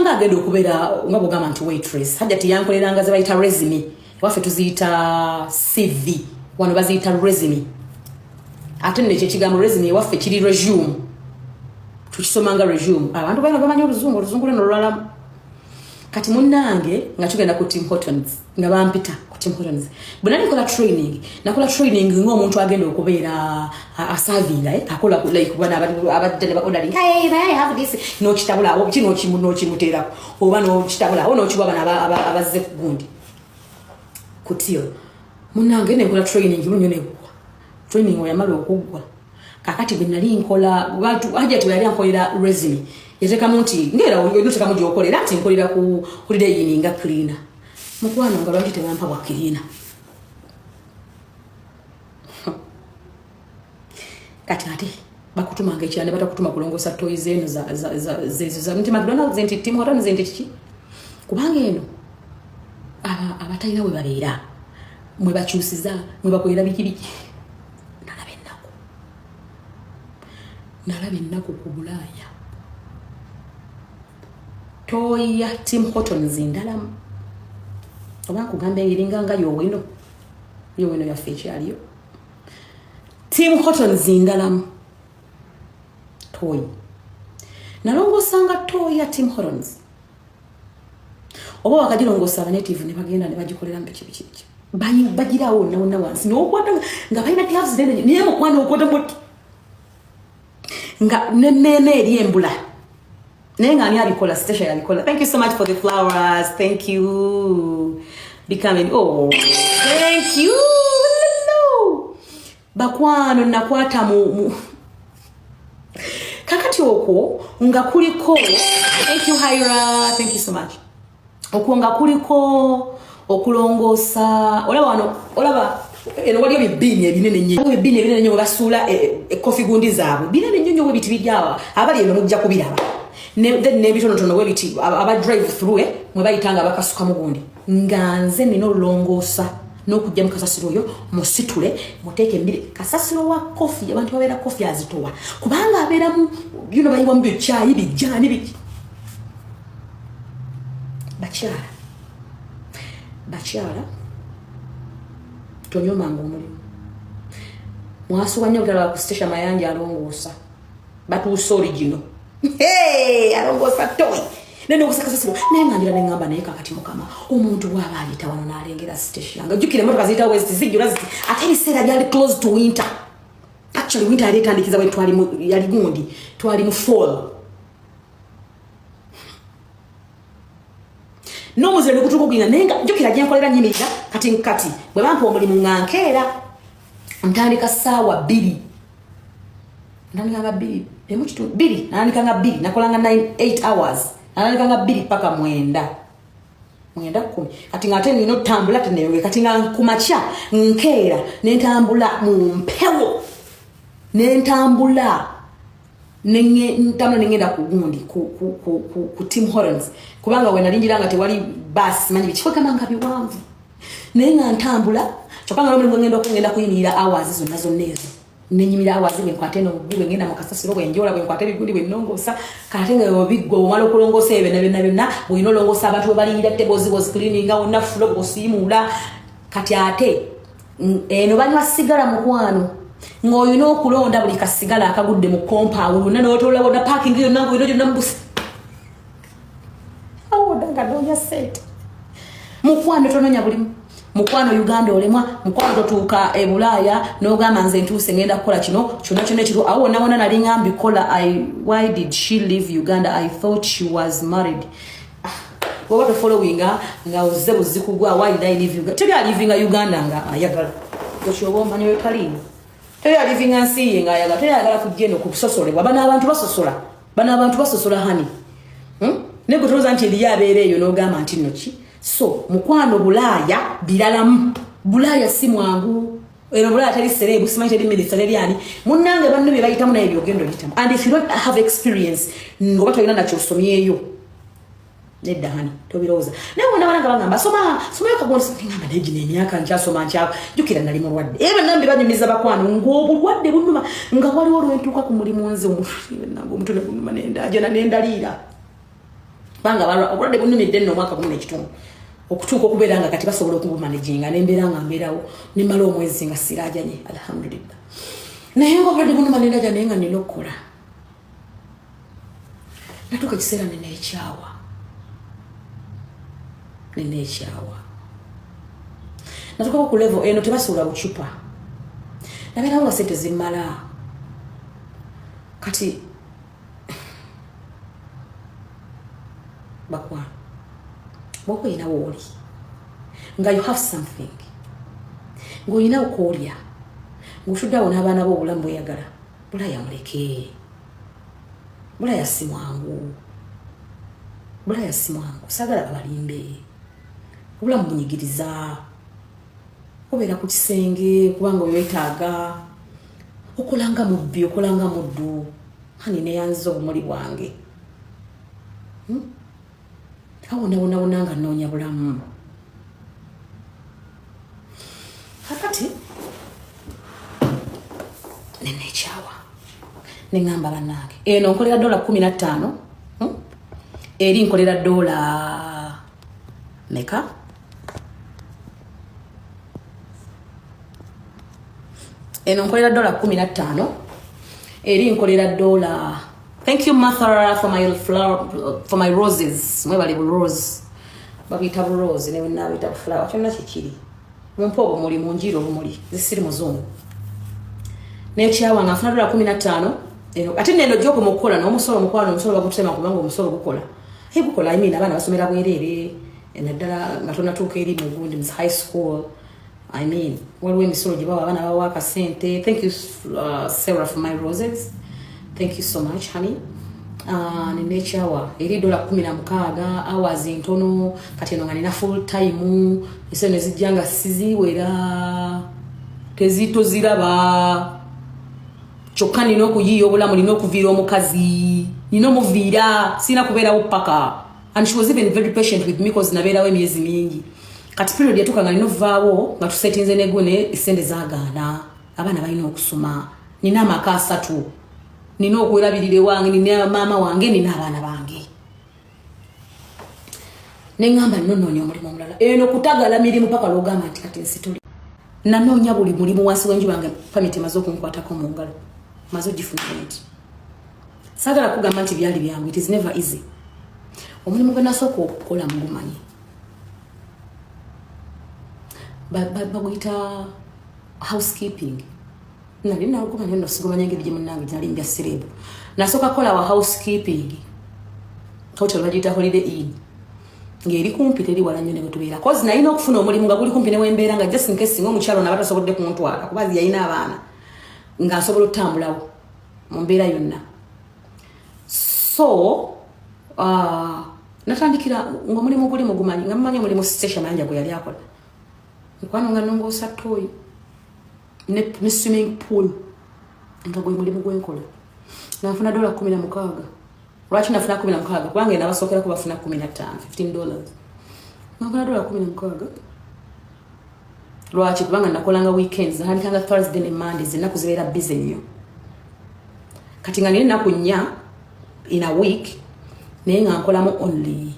singa agenda okubeera nga bugamba nti waitress hajati yankoleranga ze bayita resume waffe tuziyita CV wano baziyita resume ate nekyo ekigambo resume waffe kiri resume tukisomanga resume abantu balina bamanyi oluzungu leno lwalamu kati munnange nga tugenda ku Tim Hortons nga bampita ku Tim Hortons bwe nalikola training nakola training ng'omuntu agenda okubeera asavinga akola like bwana abadde ba ordering hey I have this no kitabula awo kino kimuteerako oba no kitabula ono kiba bana abazze ku gundi kutio munnange nekola training munyone training oyamala okugwa kakati bwe nali nkola watu haja tuyali ankolera resume yateka munti ngera oyoteka muji okolera ati nkolera ku holiday yininga cleaner mukwana nga lwaki tebampa bwa cleaner kati bakutumanga ekirane batakutuma kulongosa toys eno za mti McDonald's enti Tim Hortons enti kiki kubanga eno abatayina we babeera mwe bakyusiza mwe bakolera bikibiki nalabe ennaku ku Bulaaya toya Tim Hortons ndalamu oba nkugamba eyiringa nga yowino yaffe ekyaliyo Tim Hortons ndalamu toyi nalongosanga toya Tim Hortons oba wakagirongoosa abanative ne bagenda ne bagikolera mbekibiki bagirawo nawonna wansi n'okwata nga balina gloves naye mukwana okwata muti nga nemmeme eri embula naye nga ani abikola station yabikola. Thank you so much for the flowers. Thank you becoming thank you bakwano nakwata mu kakati okwo nga kuliko thank you Hyra, thank you so much okwo nga kuliko okulongosa olaba eno waliyo bibini ebinene nnyo basuula coffee gundi zaabwe binene nnyo webiti bijjawa abali eno mujja kubiraba nebitonotono webiti aba drive through mwe bayitanga bakasuka mu gundi nga nze nina olulongoosa n'okujja mu kasasiro oyo musitule muteeke mbiri kasasiro wa coffee abantu babeera coffee azitowa kubanga abeeramu bino bayiwa mu bikyayi bijjani biki bakyala tonyomanga omulimu mwasuwa nnyo butala ku station mayanja alongoosa batuusa original alongoosa toy nene okusakasasiro naye nganjira nengamba naye kakati mukama omuntu waba ayita wano n'alengera station nga jjukira emmotoka ziyita west zijjula ziti ate ebiseera byali close to winter actually winter yali etandikiza bwe yali gundi twali mu fall n'omuzire ne kutuuka okugenda naye nga jjukira gye nkolera nyimirira kati bwe bampa omulimu nga nkeera ntandika ssaawa 2 ntandikanga 2 emukitundu 2 nandikanga 2 nakolanga 8 hours nandikanga 2 paka 9 10 kati nga ate nina otambula teneyoge kati nga kumakya nkeera nentambula mu mpewo nentambula nengenda ku gundi ku Tim Hortons kubanga we nalinjiranga tewali bus manyi bikikwekama biwanvu naye nga ntambula kyokanga n'omulimu ngenda okugenda kuyimirira hours zonna ezo nenyimira hours bwe nkwate n'obugube ngenda mu kasasiro bwe njola bwe nkwate ebigundi bwe nnongoosa kate nga obiggwa omala okulongoosa ebyo byonna bw'olina olongoosa abantu bwe baliyira tables was cleaning nga wonna floor bw'osiimuula kati ate eno banywa sigala mukwano ng'olina okulonda buli kasigala akagudde mu compound wonna n'otoola wonna parking yonna ng'olina gyonna mubusa awodanga donya sente mukwano tononya bulimu mukwano Uganda olemwa mukwano totuuka e Bulaaya n'ogamba nze ntuuse ngenda kukola kino ekiro awo wonna nali ngambi kola why did she leave Uganda? I thought she was married. What the following nga ozze buzikugwa why did I leave Uganda? Teri alivinga Uganda nga ayagala okyoba omanyi wekalimu teri alivinga nsi ye nga ayagala teri ayagala kujja eno kusosolebwa bana abantu basosola hani ne kutoza nti eriyo abeera eyo n'ogamba nti noki so mukwano Bulaaya biralamu Bulaaya si mwangu ero Bulaaya teri serebu simanyi teri minister eriani munnange banno bye bayitamu naye byogendo bitamu and if you don't have experience ngoba tolina nakyo osomyeyo nedda hani tobirowooza naye wonna balanga bagamba somayo kagonsa ngamba negina emyaka nkyasoma nkyaba jjukira nali mulwadde era nambi banyumiza bakwano ng'obulwadde bunnuma nga waliwo olwentuuka ku mulimu nze omutwe ne gunnuma nendajana nendaliira banga balwa obulwadde bunumidde nno omwaka gumu n'ekitundu okutuuka okubeera nga kati basobola okubumanaginga nembeera nga mbeerawo nemala omwezi nga siraajanye alhamdulillah naye nga obulwadde bunuma nendaja naye nga nina okukola natuuka ekiseera neneekyawa natuukako ku level eno tebasuula bucupa nabeerawo nga sente zimmala kati bakwana bw'oba olinawo oli nga you have something ng'olinawo kwolya ng'otuddeawo n'abaana b'obulamu bweyagala bulaya muleke bulaya si mwangu saagala babalimbe obulamu bunyigiriza obeera ku kisenge kubanga oyetaaga okolanga mubbi okolanga muddu hani neyanziza obumuli bwange awonawonawona nga nnoonya bulamu kakati neneekyawa neŋŋamba bannange eno nkolera $15 eri nkolera $, meka eno nkolera $15 eri nkolera $. Thank you, Martha, for my flower, for my roses. Mwebali rose. Babita rose ne wena bita flower. Kyonna kikiri. Mumpo obumuli munjiro obumuli. Zisiri muzungu. Ne kyawa nga afuna $15. Eno ate neno joko mukola n'omusolo mukwano omusolo bagutema kubanga omusolo gukola. Gukola imina abana basomera bwerere. Enaddala nga tonatuuka eri mu gundi mu high school. I mean, waliwo emisolo gye bawa abana bawa akasente. Thank you, Sarah, for my roses. Thank you so much, honey. Neneekyawa eri $16 hours ntono kati eno nga nina full time ese nezijja nga siziwera tezito ziraba kyokka nina okuyiiya obulamu nina okuviira omukazi nina omuviira sina kubeerawo paka and she was even very patient with me because nabeerawo emyezi mingi kati period yatuuka nga nina ovaawo nga tusetinze negone esente zaagaana abaana balina okusoma nina amaka 3 nina okwerabirire wange nina maama wange nina abaana bange neŋŋamba nnonoonya omulimu omulala eno kutagala mirimu paka lwogamba nti kati nsituli nanoonya buli mulimu wansi w'enjuba nga pamiti maze okunkwatako mu ngalo maze ogifunira nti saagala kugamba nti byali byangu it is never easy omulimu gwe nasooka okukola mugumanyi baguyita housekeeping nali nagumanya nno sigumanya engeri gye munnange nali mbya serebu nasooka kola wa housekeeping hotel bagiyita Holiday Inn ng'eri kumpi teri wala nnyo ne bwe tubeera kozi nalina okufuna omulimu nga guli kumpi ne wembeera nga just in case singa omukyalo naba tasobodde kuntwala kuba yalina abaana nga nsobola okutambulawo mu mbeera yonna so natandikira ng'omulimu guli mugumanyi nga mumanyi omulimu station manja gwe yali akola mukwano nga nongoosa toyi ne swimming pool nga gwe mulimu gwenkola nafuna $16 lwaki nafuna $16 kubanga nabasookera ku bafuna $15 nafuna $16 lwaki kubanga nakolanga weekends nahandikanga Thursday ne Mondays ennaku zibeera busy nnyo kati nga nina ennaku 4 in a week naye nga nkolamu only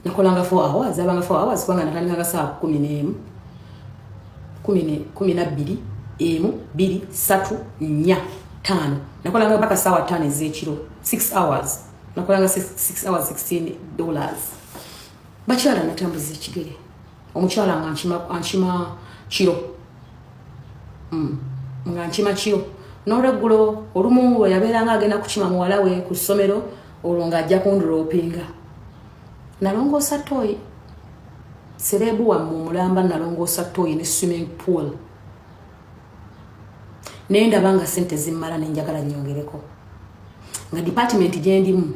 nakolanga 4 hours abanga 4 hours kubanga natandikanga saa 11 12 emu 2 3 4 5 nakolanga mpaka sawa 5 ez'ekiro 6 hours nakolanga 6 hours $16 bakyala natambuza ekigere omukyala nga nkima kiro nga nkima kiro n'olweggulo olumu we yabeeranga agenda kukima muwala we ku ssomero olwo ng'ajja kunduloopinga nalongoosa toyi serebu wa mulamba nalongoosa toyi ne swimming pool nenda banga sente zimmala nenjagala nyongereko nga department gye ndimu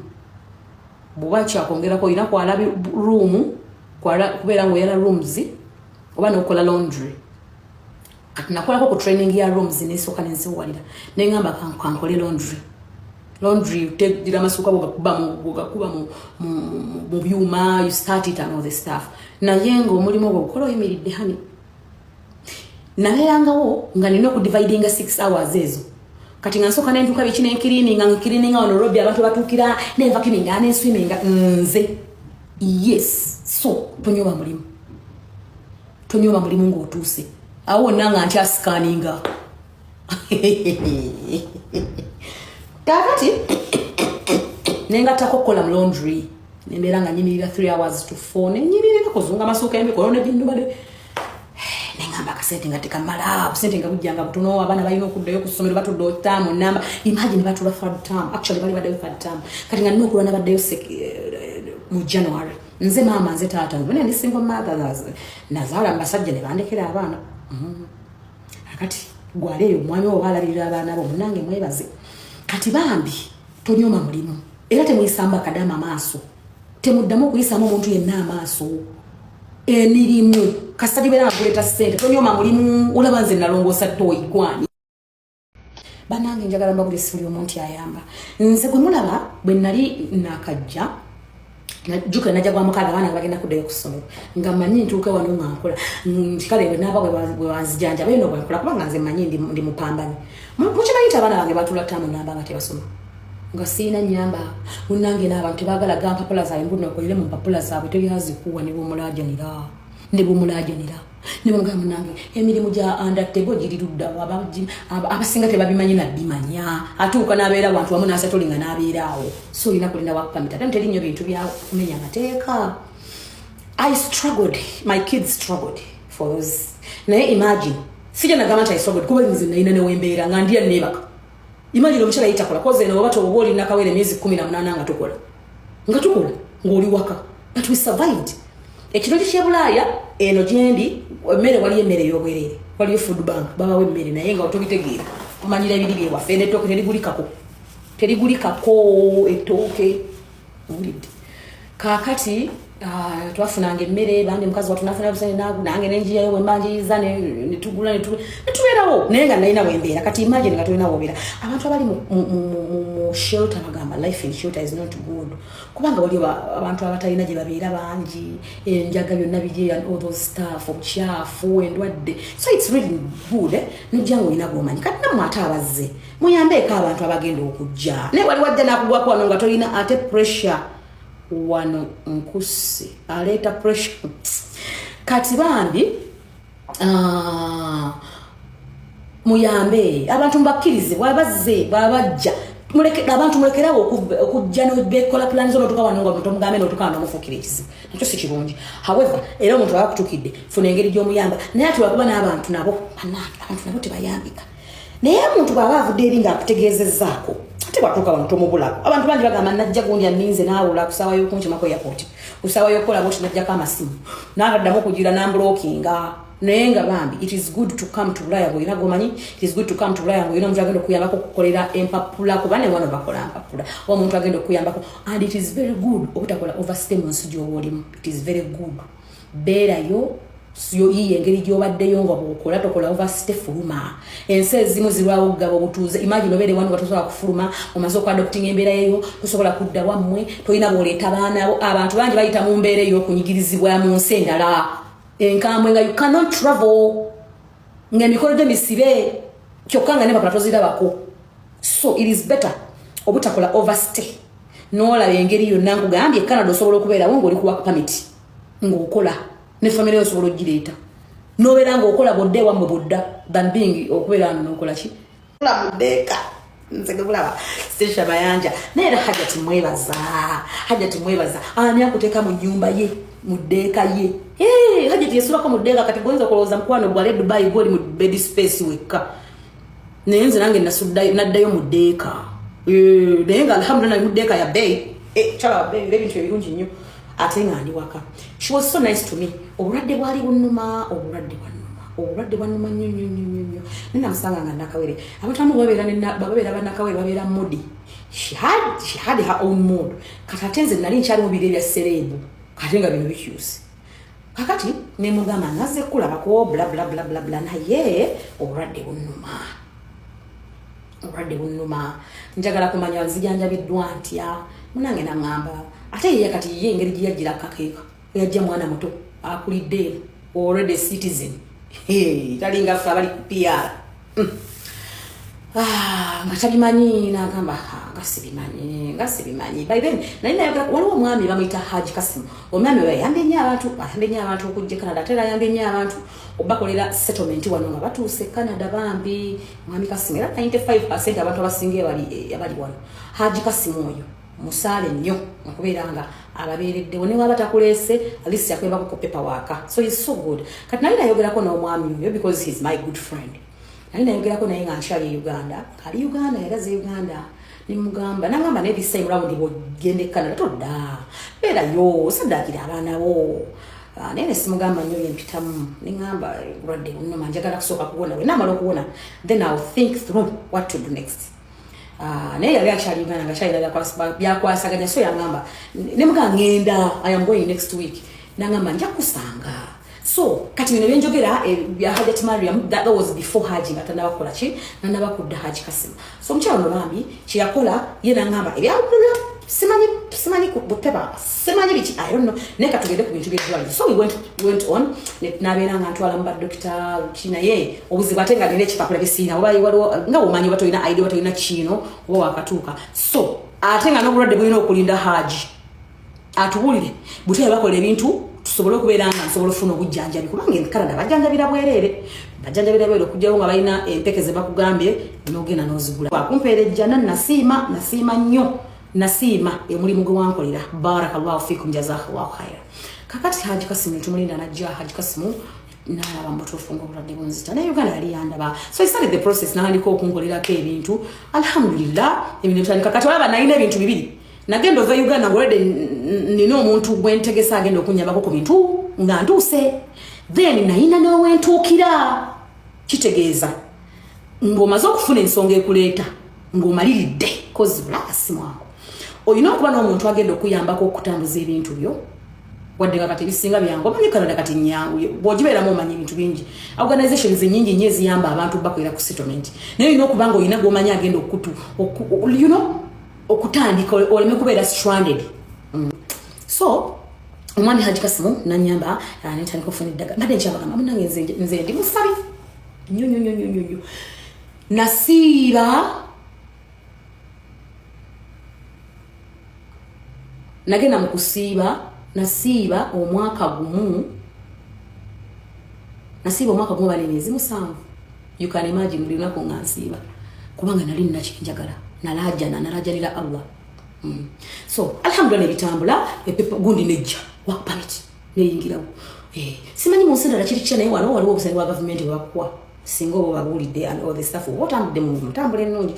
bw'oba kyakwongerako ina kwala room kubeera ng'oyala rooms oba n'okola laundry kati nakolako ku training ya rooms nesooka nenziwalira neŋŋamba kankole laundry tegira amasuka bwegakuba mu byuma you start it and all the stuff naye ng'omulimu ogwo gukola oyimiridde hani nabeerangawo nga nina okudividinga 6 hours ezo kati nga nsoka nentuka bikine cleaning on Nairobi abantu batukira ne vacuuming ane swimming nze yes so tonyoba mulimu ng'otuuse awo nanga nti asikaninga kakati nengatako kukola mu laundry nembeera nga nyimirira 3 hours to 4 nenyimirira kuzunga amasuuka emikolo nebindubade nengamba akasente nga tekamala busente nga bujjanga butono abaana balina okuddayo ku ssomero batudde ottamu namba imagine batula third term actually bali baddayo third term kati nga nina okulwana baddayo mu January nze maama nze taata nze ndi single mother nazaala mbasajja ne bandekera abaana akati gwaleeyo mwami wo balabirira abaana bo munange mwebaze kati bambi tonyoma mulimu era temuyisamba kadama maaso temuddamu okuyisaamu omuntu yenna amaaso emirimu kasitadi beera akuleta ssente tonyoma mulimu olaba nze nalongoosa toyi gwani banange njagala mbagulisi buli omuntu ayamba nze gwe mulaba bwe nali nakajja juka najja kwa mukala bana bagenda kuddayo ku ssomero nga manyi ntuuka wano nga nkola kale naba bwe wanzijanja beno bwe nkola kubanga nze manyi ndi mupambani mukimanyi abaana bange batula ttamu namba nga tebasoma nga siina nyamba munange n'abantu baagala gampapula zaabwe mbuno okolere mu mpapula zaabwe tebyazikuwa ne bumulajanira ne bamugamba munange emirimu gya undertable giriruddawo abasinga tebabimanyi nabbimanya atuuka n'abeera abantu wamu n'asatolinga n'abeeraawo so olina kulina wakamita ate teri nnyo bintu bya kumenya amateeka I struggled, my kids struggled for those naye imagine sijja nagamba nti I struggled kuba nze nalina newembeera nga ndiya neebaka imagine omukyala yitakola koze eno oba toba olina kawere emyezi 18 nga tukola ng'oli waka but we survived ekiroli ky'e Bulaaya eno gyendi emmere waliyo emmere y'obwerere waliyo food bank babawo emmere naye nga otobitegeera omanyira ebiri byewaffe n'ettooke terigulikako ettooke owulidde kaakati twafunanga emmere bandi mukazi watunafuna busane nange nenjiyayo wembanjiyiza netugula netubeerawo naye nga nalina wembeera kati imagine nga tolina wobeera abantu abali mu shelter bagamba life in shelter is not good kubanga waliyo abantu abatalina gye babeera bangi enjaga byonna bije all those stuff obukyafu endwadde so it's really good nojjanga olina gwomanyi kati nammwe ate abazze muyambeeko abantu abagenda okujja naye wali wajja nakugwako wano nga tolina ate pressure wano nkusi aleta pressure kati bambi muyambe abantu mbakirize babajja muleke abantu mulekerawo okujja n'obekola plans ono tuka wano nga omuntu omugambe n'otukaana n'omufuukira ekizibu nakyo si kirungi however era omuntu aba kutukidde funa engeri gy'omuyamba naye ate wakuba n'abantu nabo abantu nabo tebayambika naye omuntu bw'aba avudde eri ng'akutegeezezzaako ate bwatuuka wano tomubulako abantu bangi bagamba najja gundi aninze naawula kusawa y'okunkimako airport kusawa y'okukola bwoti najjako amasimu n'addamu okugira n'amblockinga naye nga bambi it is good to come to Bulaaya ng'olina gomanyi it is good to come to Bulaaya ng'olina omuntu agenda okuyambako okukolera empapula kuba ne wano bakola mpapula oba omuntu agenda okuyambako and it is very good obutakola overstay mu nsi gy'oba olimu it is very good beerayo yiye engeri gy'obaddeyo nga bw'okola tokola overstay fuluma ensi ezimu zirwawo okugaba obutuuze imagine obeere wano nga tosobola kufuluma omaze okwadoptinga embeera yeyo tosobola kudda wammwe tolina bw'oleeta abaanabo abantu bangi bayita mu mbeera ey'okunyigirizibwa mu nsi endala enkambwe nga you cannot travel ng'emikolo gye misibe kyokka nga ne bapala tozirabako so it is better obutakola overstay n'olaba engeri yonna nkugambye Canada osobola okubeerawo ng'oli ku work permit ng'okola ne family yo osobola ogireeta n'obeera ng'okola bodde wammwe bodda than being okubeera wano n'okola ki okola buddeeka nze gebulaba sesha bayanja naye era hajati mwebaza ani akuteeka mu nnyumba ye mu ddeeka ye hajati yesulako mu ddeeka kati goyinza okulowooza mukwano gwale Dubai gwoli mu bed space wekka naye nze nange naddayo mu ddeeka naye nga alhamdulillah mu ddeeka ya bay chala bay ebintu ebirungi nnyo ate nga ndi waka she was so nice to me obulwadde bwali bunnuma nnyo ninamusanga nga nakawere abantu amu babeera bannakawere babeera modi she had her own mood kati ate nze nali nkyali mu biro ebya serebu kati nga bino bikyuse kakati nemugamba naze kulabako bla naye obulwadde bunnuma njagala kumanya nzijanjabiddwa ntya munange naŋŋamba ate ye kati ye engeri gye yajjira akakeeka yajja mwana muto akulidde already citizen talinga ffe abali ku PR ngatabimanyi nagamba ngasibimanyi by then nalina yagala waliwo omwami bamuyita Haji Kasim omwami we yambe nnyo abantu okujja Canada tera yambe nnyo abantu obakolera settlement wano nga batuuse Canada bambi mwami Kasim era 95% abantu abasinga abali wano Haji Kasim oyo musale nnyo okubeera nga ababeereddewo ne waba takulese alisi yakweba ku paperwork so he's so good kati nalina yogerako n'omwami oyo because he's my good friend nalina yogerako naye nga nkyali Uganda kali Uganda yagaze Uganda nimugamba nangamba ne this time round bogende Canada todda beera yo sadakira abaana bo nene simugamba nnyo yempitamu ningamba radde nno manjagala kusooka kuwona we namala okuwona then I'll think through what to do next naye yali akyali Uganda nga kyalina byakwasaganya so yangamba ne muga ngenda I am going next week nangamba nja kusanga so kati bino byenjogera bya Hajat Mariam that was before Haji nga tanabakola ki nanabakudda Haji Kasim so mkyalo no bambi kyakola ye nangamba simanyi ku buteba simanyi biki I don't know neka tugende ku bintu by'edwaliro so we went on nabeera nga ntwala mba doctor kina ye obuzibu ate nga nina ekipapula bisiina oba waliwo nga omanyi batoyina idea batoyina kino oba wakatuuka so ate nga n'obulwadde bulina okulinda Haji atuwulire butebe bakola ebintu tusobole okubeera nga nsobola ofuna obujjanjabi kubanga Canada bajjanjabira bwerere okujjawo nga balina empeke ze bakugambye n'ogenda n'ozigula akumpeerejja nasiima nnyo nasiima emulimu gwe wankolera barakallahu fikum jazakallahu khaira kakati Haji Kasim tumulinda najja Haji Kasim nalaba mutuufu ng'obulwadde bunzita naye Uganda yali yandaba so I started the process naliko okunkolerako ebintu alhamdulillah ebintu bitandika kati olaba nalina ebintu bibiri nagenda ova Uganda ngolede nina omuntu gwentegesa agenda okunyabako ku bintu nga ntuuse then nayina n'owentuukira kitegeeza ng'omaze okufuna ensonga ekuleeta ng'omaliridde kozi bulakasimu ako olina okuba n'omuntu agenda okuyambako okutambuza ebintu byo wadde nga kati bisinga byangu omanyi Canada kati nyangu bw'ogibeeramu omanyi ebintu bingi organizations nyingi nnyo eziyamba abantu bakolera ku settlement naye olina okuba ng'olina gw'omanyi agenda okutandika oleme kubeera stranded so omwami Haji Kasim nanyamba netandika okufuna eddagala mbadde nkyabagamba munange nze ndi musabi nnyo nasiiba nagenda mu kusiiba nasiiba omwaka gumu bali emyezi 7 you can imagine buli lunaku nga nsiiba kubanga nali nina kyenjagala nalajanira Allah so alhamdulillah nebitambula epepa gundi nejja work permit neyingirawo simanyi mu nsendera kiri kya naye waliwo obusani bwa government bwe bakuwa singa oba babulidde and all the stuff what am them mutambula ennungi